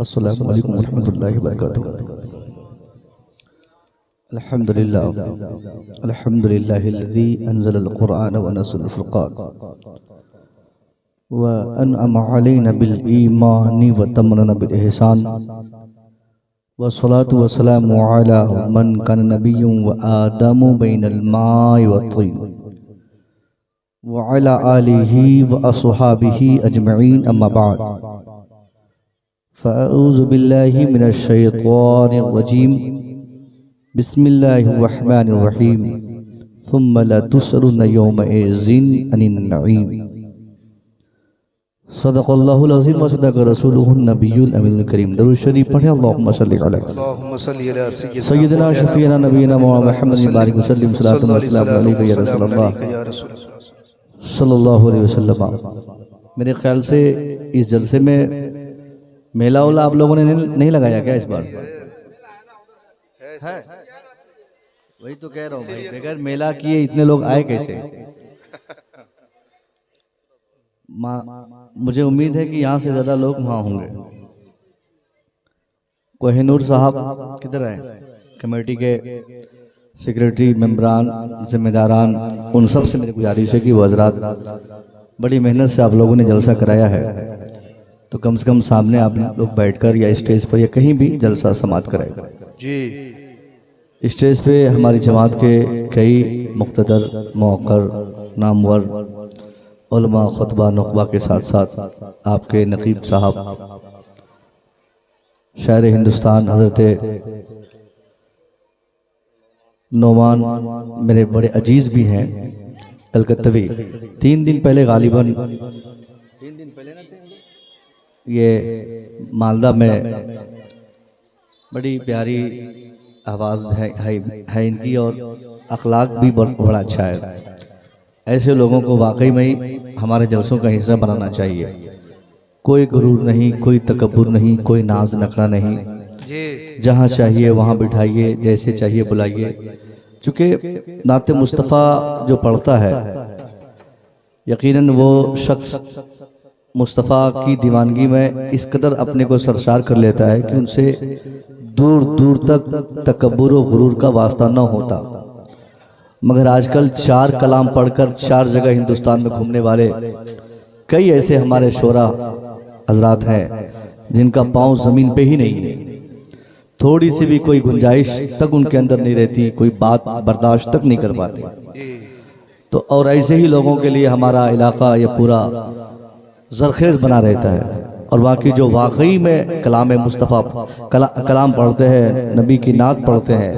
अस्सलामु अलैकुम वरहमतुल्लाहि वबरकातुहू। अल्हम्दुलिल्लाहिल्लज़ी अंज़लल क़ुरआन व नज़्ज़लल फ़ुरक़ान व अनअम अलैना बिल ईमानि व तमन्ना बिल इहसान व सलातु व सलामु अला मन कान नबिय्युन व आदमु बैनल माइ व तीन व अला आलिहि व अस्हाबिहि अजमईन अम्मा बाद फ़अऊज़ु बिल्लाहि मिनश शैतानिर रजीम बिस्मिल्लाहिर रहमानिर रहीम सुम्मा लतुस्अलुन्ना यौमइज़िन अनिन नईम। सदक़ल्लाहुल अज़ीम व सदक़ रसूलुहुन नबियुल अमीनुल करीम। दरूद शरीफ पढ़ें। अल्लाहुम्मा सल्लि अला सय्यिदिना शफ़ीना नबीना मुहम्मदिन बारिक वसल्लिम सल्लल्लाहु अलैहि या रसूलल्लाह सल्लल्लाहु अलैहि वसल्लम। मेरे ख्याल से इस जलसे में मेला वाला आप लोगों ने नहीं लगाया क्या इस बार? है वही तो कह रहा हूँ भाई, बगैर मेला किए इतने लोग आए कैसे? मुझे उम्मीद है कि यहाँ से ज्यादा लोग वहाँ होंगे। कोहिनूर साहब किधर आए? कमेटी के सेक्रेटरी, मेंबरान, जिम्मेदारान, उन सब से मेरी गुजारिश है कि वो हजरात बड़ी मेहनत से आप लोगों ने जलसा कराया है, तो कम से कम सामने आप लोग बैठकर या स्टेज पर या कहीं भी जलसा समाअत कराएगा जी। स्टेज पे हमारी जमात के कई मुक़्तदर, मौक़र, नामवर उलमा, खुतबा, नुक़बा के साथ साथ आपके नकीब साहब, शायर हिंदुस्तान हज़रत नोमान मेरे बड़े अजीज़ भी हैं, कलकत्तवी। 3 दिन पहले गालिबन ये मालदा में बड़ी प्यारी आवाज़ है इनकी और अखलाक भी बड़ा अच्छा है। ऐसे लोगों को वाकई में ही हमारे जलसों का हिस्सा बनाना चाहिए। कोई गुरूर नहीं, कोई तकब्बुर नहीं, कोई नाज नखरा नहीं, जहाँ चाहिए वहाँ बिठाइए, जैसे चाहिए बुलाइए। चूँकि नाते मुस्तफ़ा जो पढ़ता है यकीनन वो शख्स मुस्तफ़ा की दीवानगी में इस कदर अपने को सरशार कर लेता है कि उनसे दूर दूर तक तकब्बुर और गुरूर का वास्ता न होता। मगर आजकल 4 कलाम पढ़कर 4 जगह हिंदुस्तान में घूमने वाले कई ऐसे हमारे शोरा हजरात हैं जिनका पाँव ज़मीन पे ही नहीं है। थोड़ी सी भी कोई गुंजाइश तक उनके अंदर नहीं रहती, कोई बात बर्दाश्त तक नहीं कर पाते। तो और ऐसे ही लोगों के लिए हमारा इलाका ये पूरा ज़रख़ेज़ बना रहता है। और बाकी जो वाकई में कलाम मुस्तफ़ा कलाम पढ़ते हैं, नबी की नात पढ़ते हैं,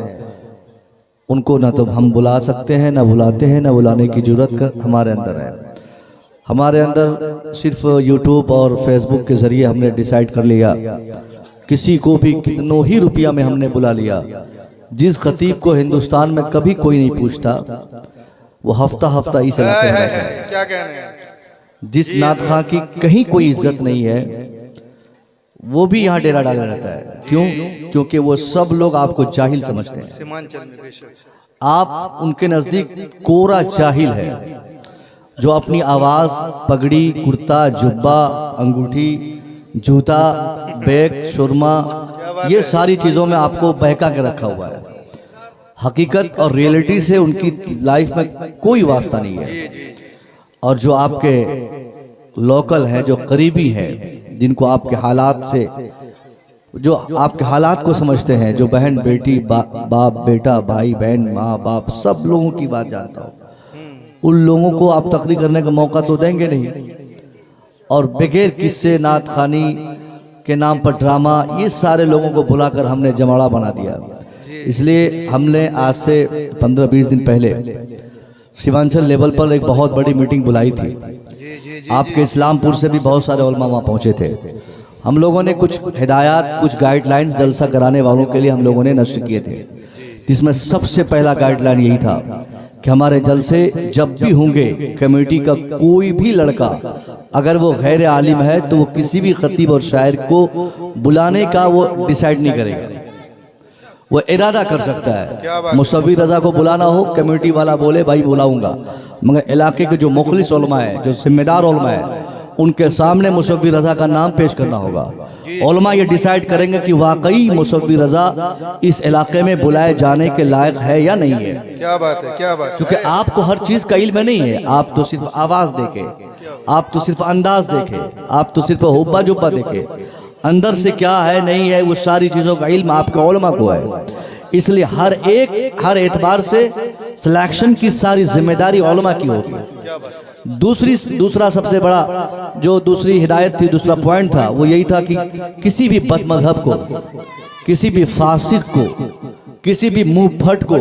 उनको ना तो हम बुला सकते हैं, ना बुलाते हैं, ना बुलाने की ज़रूरत हमारे अंदर है। हमारे अंदर सिर्फ यूट्यूब और फेसबुक के ज़रिए हमने डिसाइड कर लिया, किसी को भी कितनों ही रुपया में हमने बुला लिया। जिस खतीब को हिंदुस्तान में कभी कोई नहीं पूछता वो हफ्ता हफ्ता इस इलाके में रहता है। क्या कहने हैं? जिस नात खां की कहीं कोई इज्जत नहीं है वो भी यहाँ डेरा डाले रहता है। क्यों? क्योंकि वो सब लोग आपको जाहिल समझते हैं। आप उनके नजदीक कोरा जाहिल है जो अपनी आवाज, पगड़ी, कुर्ता, जुब्बा, अंगूठी, जूता, बैग, सुरमा, ये सारी चीजों में आपको बहका के रखा हुआ है। हकीकत और रियलिटी से उनकी लाइफ में कोई वास्ता नहीं है। और जो आपके लोकल हैं, जो करीबी हैं, जिनको आपके हालात से, जो आपके हालात को समझते हैं, जो बहन बेटी, बाप बेटा, भाई बहन, माँ बाप, सब लोगों की बात जानता हो, उन लोगों को आप तकरीर करने का मौका तो देंगे नहीं। और बगैर किस्से, नात खानी के नाम पर ड्रामा, ये सारे लोगों को बुलाकर हमने जमाड़ा बना दिया। इसलिए हमने आज से 15-20 दिन पहले सीमांचल लेवल पर एक बहुत बड़ी मीटिंग बुलाई थी। आपके इस्लामपुर से भी बहुत सारे उलमा वहाँ पहुँचे थे। हम लोगों ने कुछ हिदायत, कुछ गाइडलाइंस जलसा कराने वालों के लिए हम लोगों ने नष्ट किए थे, जिसमें सबसे पहला गाइडलाइन यही था कि हमारे जलसे जब भी होंगे, कमेटी का कोई भी लड़का अगर वो गैर आलिम है तो वो किसी भी खतीब और शायर को बुलाने का वो डिसाइड नहीं करेगा। वो इरादा कर सकता है। मुसव्विर रजा को बुलाना हो, कमेटी वाला बोले भाई बुलाऊंगा, मगर इलाके के जो मुखलिस उलमा है, जो जिम्मेदार उलमा है, उनके सामने मुसव्विर रज़ा का नाम पेश करना होगा। उलमा ये डिसाइड करेंगे कि वाकई मुसव्विर रज़ा इस इलाके में बुलाए जाने के लायक है या नहीं है। क्या बात है, क्या बात है। क्योंकि आपको हर चीज़ का इल्म नहीं है, आप तो सिर्फ आवाज़ देखे, आप तो सिर्फ अंदाज देखे, आप तो सिर्फ हुब्बा जुब्बा देखे, अंदर से क्या है नहीं है वो सारी चीज़ों का इल्म आपके उलमा को है। इसलिए हर एतबार से सिलेक्शन की सारी जिम्मेदारी उलमा की होगी। दूसरा सबसे बड़ा जो दूसरी हिदायत थी, दूसरा पॉइंट था, वो यही था कि किसी भी बदमज़हब को, किसी भी फासिक को, किसी भी मुंह फट को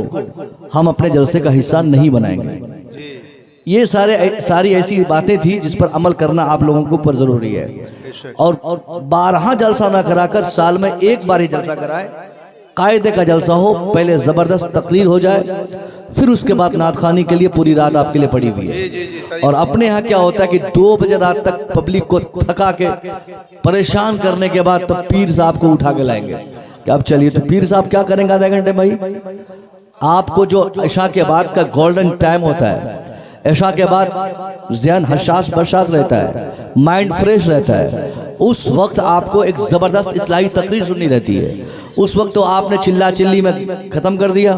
हम अपने जलसे का हिस्सा नहीं बनाएंगे। ये सारी ऐसी बातें थी जिस पर अमल करना आप लोगों के ऊपर ज़रूरी है। और 12 जलसा ना कराकर साल में एक बार ही जलसा कराए, कायदे का जलसा हो, पहले ज़बरदस्त तकरीर हो जाए, फिर उसके बाद नात खानी के लिए पूरी रात आपके लिए पड़ी हुई है। और अपने यहाँ क्या होता है कि 2 बजे रात तक पब्लिक को थका के परेशान करने के बाद तब पीर साहब को उठा के लाएंगे कि अब चलिए। तो पीर साहब क्या करेंगे आधे घंटे? भाई आपको जो इशा के बाद का गोल्डन टाइम होता है, इशा के बाद ज़हन हशाश बशाश रहता है, माइंड फ्रेश रहता है, उस वक्त आपको एक ज़बरदस्त इस्लाही तकरीर सुननी रहती है। उस वक्त तो आपने चिल्ला चिल्ली में ख़त्म कर दिया,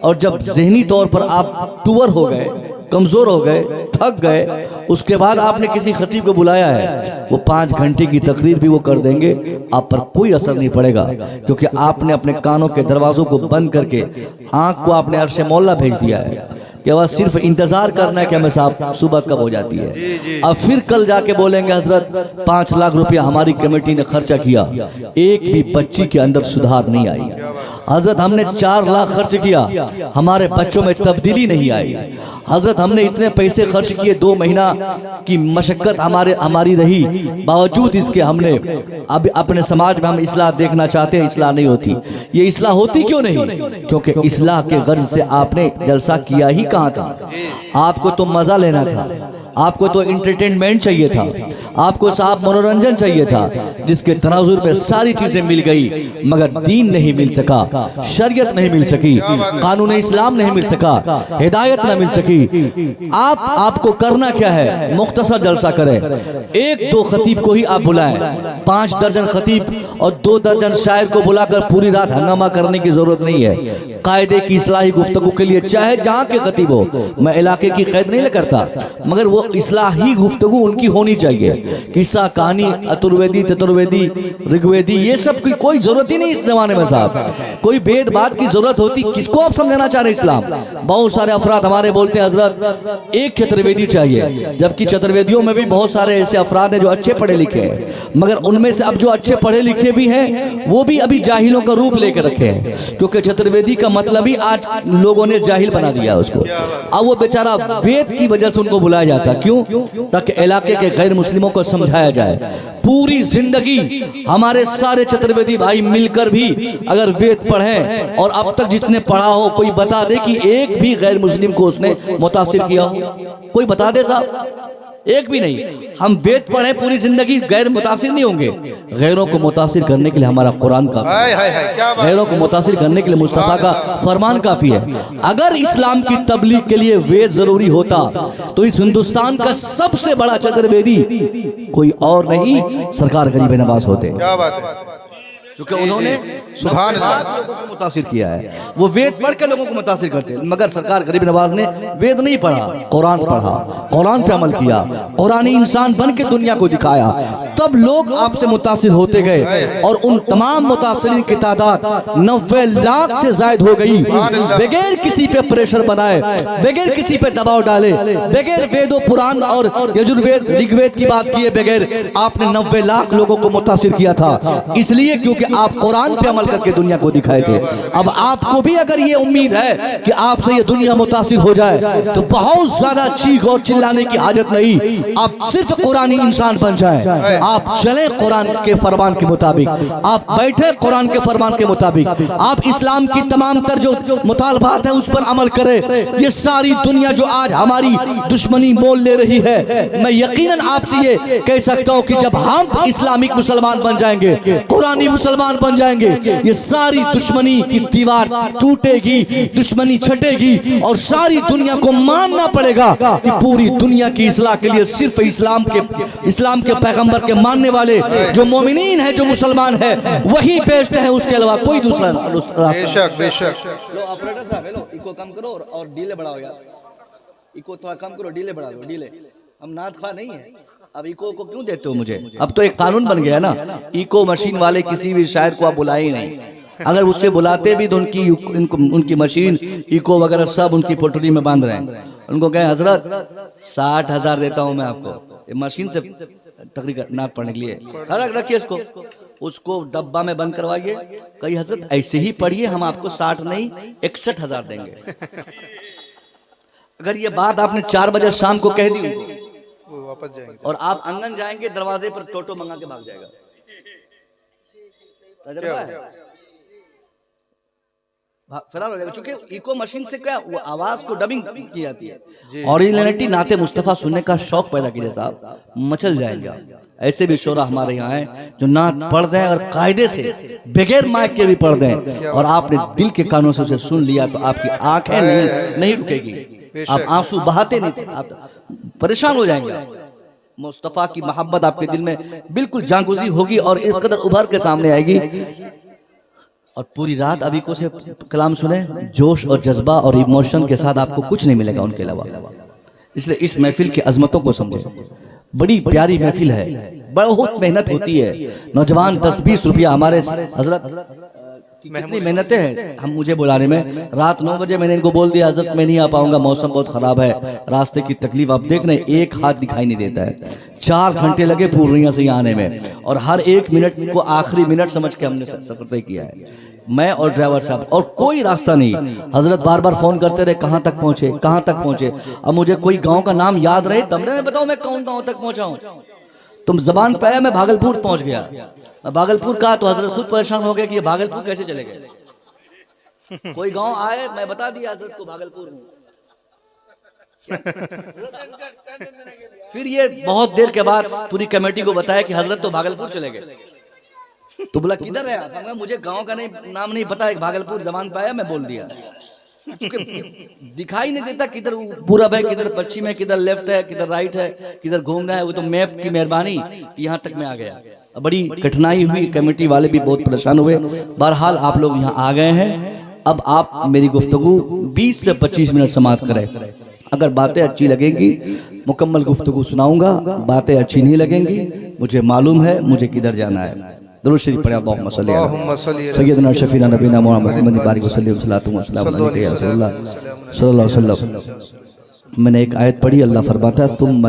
और जब जहनी तौर पर आप टूअर हो गए, कमज़ोर हो गए, थक गए, उसके बाद आपने किसी खतीब को बुलाया है, वो 5 घंटे की तकरीर भी वो कर देंगे, आप पर कोई असर नहीं पड़ेगा। क्योंकि आपने अपने कानों के दरवाज़ों को बंद करके आँख को आपने अर्श मौला भेज दिया है कि बस सिर्फ इंतज़ार करना है कि हमें साहब सुबह कब हो जाती है। अब फिर कल जाके बोलेंगे हजरत 5 लाख रुपया हमारी कमेटी ने खर्चा किया, एक भी बच्ची के अंदर सुधार नहीं आई। हजरत हमने 4 लाख खर्च किया, हमारे बच्चों में तब्दीली नहीं आई। हजरत हमने इतने पैसे खर्च किए, 2 महीना की मशक्क़त हमारी रही, बावजूद इसके हमने अब अपने समाज में हम इस्लाह देखना चाहते हैं, इस्लाह नहीं होती। ये इस्लाह होती क्यों नहीं? क्योंकि इस्लाह के गर्ज से आपने जलसा किया ही कहाँ था? आपको तो मजा लेना था, आपको तो एंटरटेनमेंट चाहिए था, आपको साहब मनोरंजन चाहिए था, जिसके तनाजुर में सारी चीजें मिल गई, मगर दीन नहीं मिल सका, शरीयत नहीं मिल सकी, कानून इस्लाम नहीं मिल सका, हिदायत नहीं मिल सकी। आपको करना क्या है? मुख्तसर जलसा करें, 1-2 खतीब को ही आप बुलाएं, 5 दर्जन खतीब और 2 दर्जन शायर को बुलाकर पूरी रात हंगामा करने की जरूरत नहीं है। कायदे की इस्लाही गुफ्तगू के लिए चाहे जहाँ के खतीब हो, मैं इलाके की कैद नहीं करता, मगर वो इस्लाही गुफ्तगू उनकी होनी चाहिए। किस्सा कहानी, अतुर्वेदी, चतुर्वेदी, ऋग्वेदी, ये सब की कोई जरूरत ही नहीं इस जमाने में साहब। कोई भेद बात की जरूरत होती, किसको आप समझाना चाह रहे इस्लाम? बहुत सारे अफराद हमारे बोलते हैं हजरत एक चतुर्वेदी चाहिए, जबकि चतुर्वेदियों में भी बहुत सारे ऐसे अफराद हैं जो अच्छे पढ़े लिखे हैं, मगर उनमें से अब जो अच्छे पढ़े लिखे भी हैं वो भी अभी जाहिलों का रूप लेकर रखे हैं। क्योंकि चतुर्वेदी का मतलब ही आज लोगों ने जाहिल बना दिया उसको। अब वो बेचारा वेद की वजह से उनको बुलाया जाता है, क्यों? ताकि इलाके के गैर मुस्लिमों को समझाया जाए। पूरी जिंदगी हमारे सारे चतुर्वेदी भाई मिलकर भी अगर वेद पढ़ें, और अब तक जिसने पढ़ा हो कोई बता दे कि एक भी गैर मुस्लिम को उसने मुतासिर किया हो? कोई बता दे साहब, एक भी नहीं। हम वेद पढ़े पूरी जिंदगी, गैर मुतासिर नहीं होंगे। गैरों को मुतासिर करने के लिए हमारा कुरान का, गैरों को मुतासिर करने के लिए मुस्तफा का फरमान काफी है। अगर इस्लाम की तबलीग के लिए वेद जरूरी होता तो इस हिंदुस्तान का सबसे बड़ा चतुर्वेदी कोई और नहीं, सरकार गरीब नवाज होते। क्या बात है, क्योंकि उन्होंने सुभान अल्लाह लोगों को मुतासिर किया है। वो वेद पढ़ के लोगों को मुतासिर करते हैं, मगर सरकार गरीब नवाज ने वेद नहीं पढ़ा, कुरान पढ़ा, कुरान पे अमल किया, कुरानी इंसान बन के दुनिया को दिखाया, तब लोग आपसे मुतासिर होते गए। और उन तमाम मुतासिरीन की तादाद 90 लाख से जायद हो गई, बगैर किसी पे प्रेशर बनाए, बगैर किसी पे दबाव डाले, बगैर वेदों पुराण और यजुर्वेद ऋग्वेद की बात किए बगैर आपने 90 लाख लोगों को मुतासिर किया था। इसलिए क्योंकि आप कुरान पे अमल करके दुनिया को दिखाए थे। अब आपको भी अगर ये उम्मीद है कि आपसे ये दुनिया मुतासिर हो जाए तो बहुत ज्यादा चीख और चिल्लाने की हाजत नहीं, आप सिर्फ कुरानी इंसान बन जाएं। आप चले कुरान के फरमान के मुताबिक, आप बैठे कुरान के फरमान के मुताबिक, आप इस्लाम की तमाम तर जो मुतालबात है उस पर अमल करें। ये सारी दुनिया जो आज हमारी दुश्मनी मोल ले रही है, मैं यकीनन आपसे ये कह सकता हूँ कि जब हम इस्लामिक मुसलमान बन जाएंगे, कुरानी मुसलमान मुसलमान बन जाएंगे, ये सारी दुश्मनी की दीवार टूटेगी, दुश्मनी छटेगी और सारी दुनिया को मानना पड़ेगा कि पूरी दुनिया की इस्लाह के लिए सिर्फ इस्लाम के पैगंबर के मानने वाले जो मोमिनीन है, जो मुसलमान है, वही बेस्ट है, उसके अलावा कोई दूसरा रास्ता। बेशक बेशक। लो ऑपरेटर साहब, हेलो, इको कम करो और डीले बढ़ाओ यार, इको थोड़ा कम करो, डीले बढ़ा दो, डीले। हम नात खा नहीं है, अब इको को क्यों देते हो मुझे? अब तो एक कानून बन गया ना, इको मशीन वाले किसी भी शायर को आप बुलाए ही नहीं, अगर उससे बुलाते भी तो उनकी मशीन इको वगैरह सब उनकी पोटली में बांध रहे हैं। उनको कहें हजरत 60,000 देता हूं मैं आपको मशीन से तकरीर नात पढ़ने के लिए, रखिए उसको डब्बा में बंद करवाइए, कहीं हजरत ऐसे ही पढ़िए, हम आपको 60 नहीं 61,000 देंगे। अगर ये बात आपने 4 बजे शाम को कह दी वो वापस जाएंगे और आप आंगन जाएंगे, दरवाजे पर टोटो मंगा के भाग जाएगा। तजुर्बा है, फरार हो जाएगा, क्योंकि इको मशीन से क्या वो आवाज को डबिंग की जाती है। ओरिजिनलिटी नाते मुस्तफा सुनने का शौक पैदा कीजिए साहब, मचल जाएगा। ऐसे भी शोरा हमारे यहाँ हैं जो नात पढ़ दें और कायदे से बगैर माइक के भी पढ़ दें, और आपने दिल के कानों से उसे सुन लिया तो आपकी आंखें नहीं रुकेगी, आप आंसू बहाते नहीं थे, आप परेशान हो जाएंगे। मुस्तफा की मोहब्बत आपके दिल में बिल्कुल जागुजी होगी और इस कदर उभर के सामने आएगी। और पूरी रात अभी को से कलाम सुने, जोश और जज्बा और इमोशन के साथ, आपको कुछ नहीं मिलेगा उनके अलावा। इसलिए इस महफिल की अजमतों को समझे, बड़ी प्यारी महफिल है, बहुत मेहनत होती है। नौजवान 10-20 रुपया हमारे हजरत कितनी मेहनतें हैं हम मुझे बुलाने में। रात 9 बजे मैंने इनको बोल दिया हजरत मैं नहीं आ पाऊंगा, मौसम बहुत खराब है, रास्ते की तकलीफ आप देख रहे हैं, एक हाथ दिखाई नहीं देता है। 4 घंटे लगे पूर्णिया से यहाँ आने में, और हर एक मिनट को आखिरी मिनट समझ के हमने सफर तय किया है, मैं और ड्राइवर साहब, और कोई रास्ता नहीं। हजरत बार बार फोन करते रहे, कहाँ तक पहुंचे, कहाँ तक पहुंचे। अब मुझे कोई गांव का नाम याद रहे तब मैं बताऊं मैं कौन गांव तक पहुंचा हूं। तुम जबान पे आया, मैं भागलपुर पहुंच गया। भागलपुर कहा तो हजरत खुद परेशान हो गया कि ये भागलपुर कैसे चले गए। कोई गांव आए, मैं बता दिया हजरत को भागलपुर हूं। फिर ये बहुत देर के बाद पूरी कमेटी को बताया कि हजरत तो भागलपुर चले गए। तो बोला किधर है आप? मुझे गांव का नाम नहीं पता, भागलपुर जबान पे आया, मैं बोल दिया। दिखाई नहीं देता किधर पूरब है, किधर पश्चिम है, किधर लेफ्ट है, किधर राइट है, किधर घूमना है। वो तो मैप की मेहरबानी, यहाँ तक मैं आ गया। बड़ी कठिनाई हुई, कमेटी वाले भी बहुत परेशान हुए। बहरहाल आप लोग यहाँ आ गए हैं। अब आप मेरी गुफ्तगू 20 से 25 मिनट समाप्त करें। अगर बातें अच्छी लगेंगी मुकम्मल गुफ्तगू सुनाऊंगा, बातें अच्छी नहीं लगेंगी मुझे मालूम है मुझे किधर जाना है। दुरूद शरीफ पढ़े, अल्लाहुम्मा सल्ली अला सय्यदना शफीना नबीना मुहम्मद बारिक वसल्लम सल्लल्लाहु अलैहि वसल्लम। मैंने एक आयत पढ़ी, अल्लाह फरमाता है तुम